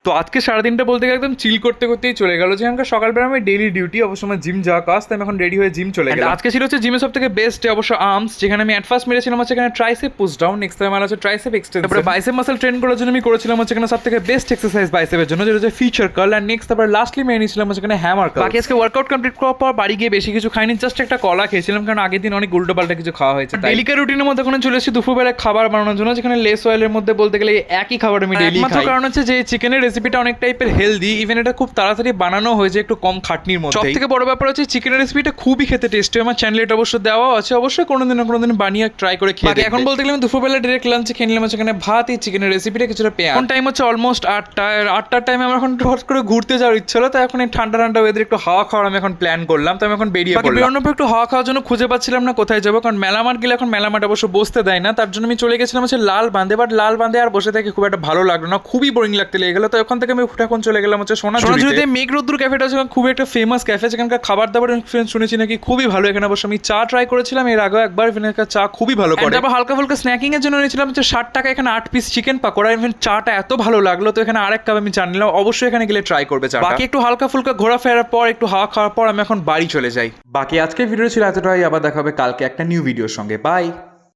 তো আজকে সারাদিনটা বলতে গেলে একদম চিল করতে করতেই চলে গেল, যেখানকার সকালবেলা আমি ডেইলি ডিউটি, অবশ্য আমার জিম যাওয়া কাজ, তাই আমি এখন রেডি হয়ে জিম চলে গেলাম। আজকে ছিল হচ্ছে জিমের সব থেকে বেস্ট অবশ্য আর্মস, যেখানে আমি ফার্স্ট মেরেছিলাম হচ্ছে এখানে tricep push down, next time হচ্ছে ট্রাইসেপ এক্সটেনশন, তারপরে বাইসেপ মাসল ট্রেন করার জন্য আমি করেছিলাম হচ্ছে এখানে সব থেকে বেস্ট এক্সারসাইজ বাইসেপের জন্য, যেটা হচ্ছে ফিচার কার্ল, আর নেক্সট তারপরে লাস্টলি মেরে নিয়েছিলাম হচ্ছে এখানে হ্যামার কার্ল। বাকি আজকে ওয়ার্কআউট কমপ্লিট করার পর বাড়ি গিয়ে বেশি কিছু খাইনি, জাস্ট একটা কলা খেয়েছিলাম, কারণ আগের দিন অনেক উল্টো পাল্টা কিছু খাওয়া হয়েছে। ডেলিকার রুটিনের মধ্যে এখন চলে এসেছি দুপুরবেলা খাবার বানানোর জন্য, যেখানে লেস অয়েলের মধ্যে বলতে গেলে একই খাবার আমি ডেইলি খাই। একমাত্র কারণ হচ্ছে যে চিকেনের রেসিপিটা অনেক টাইপের হেলদি, ইভেন এটা খুব তাড়াতাড়ি বানানো হয়েছে একটু কম খাটনির মধ্যে। সবথেকে বড় ব্যাপার হচ্ছে চিকেনের রেসিপিটা খুবই খেতে টেস্টি, আমার চ্যানেলে এটা অবশ্য দেওয়া আছে, অবশ্যই কোনোদিন না কোনোদিন বানিয়ে ট্রাই করে খেয়ে দেখবে। এখন বলতে গেলে আমি দুপুরবেলা ডিরেক্ট লাঞ্চে খেয়ে নিলাম সেখানে ভাত, এই চিকেনের রেসিপিটা কিছুটা পেঁয়াজ। এখন টাইম হচ্ছে অলমোস্ট 8টা, আর 8টার টাইমে আমার এখন হট করে ঘুরতে যাওয়ার ইচ্ছা হলো, তাই এখন এই ঠান্ডা ঠান্ডা ওয়েদার একটু হাওয়া খাওয়ার আমি এখন প্ল্যান করলাম, তো আমি এখন বেরিয়ে পড়লাম। বেরোনোর পর একটু হাওয়া খাওয়ার জন্য খুঁজে পাচ্ছিলাম না কোথায় যাবো, কারণ মেলামাট গেলে এখন মেলামাট অবশ্য বসতে দেয় না, তার জন্য আমি চলে গেছিলাম হচ্ছে লাল বাঁধে, বাট লাল বাঁধে আর বসে থেকে খুব একটা ভালো লাগলো না, খুবই বোরিং লাগতে লেগে গেলো, তো ওখান থেকে আমি উঠে এখন চলে গেলাম হচ্ছে সোনাঝুরিতে। মেঘ রোদ্দুর ক্যাফেটা হচ্ছে খুব একটা ফেমাস ক্যাফে, যেখানকার খাবার দাবার এক্সপিরিয়েন্স শুনেছি নাকি খুবই ভালো। এখানে অবশ্য আমি চা ট্রাই করেছিলাম এর আগেও একবার, এখানকার চা খুবই ভালো করে। তারপর হালকা ফুলকা স্ন্যাকিং এর জন্য নিয়েছিলাম হচ্ছে 60 টাকা এখানে 8 পিস চিকেন পাকোড়া, ইভেন চাটা এত ভালো লাগলো, তো এখানে আরেক কাপ আমি চা নিলাম, অবশ্যই এখানে গেলে ট্রাই করবে চা। বাকি একটু হালকা ফুলকা ঘোরাফেরার পর একটু হাওয়া খাওয়ার পর আমি এখন বাড়ি চলে যাই। বাকি আজকের ভিডিও ছিল এতটাই, আবার দেখা হবে কালকে একটা নিউ ভিডিওর সঙ্গে। বাই।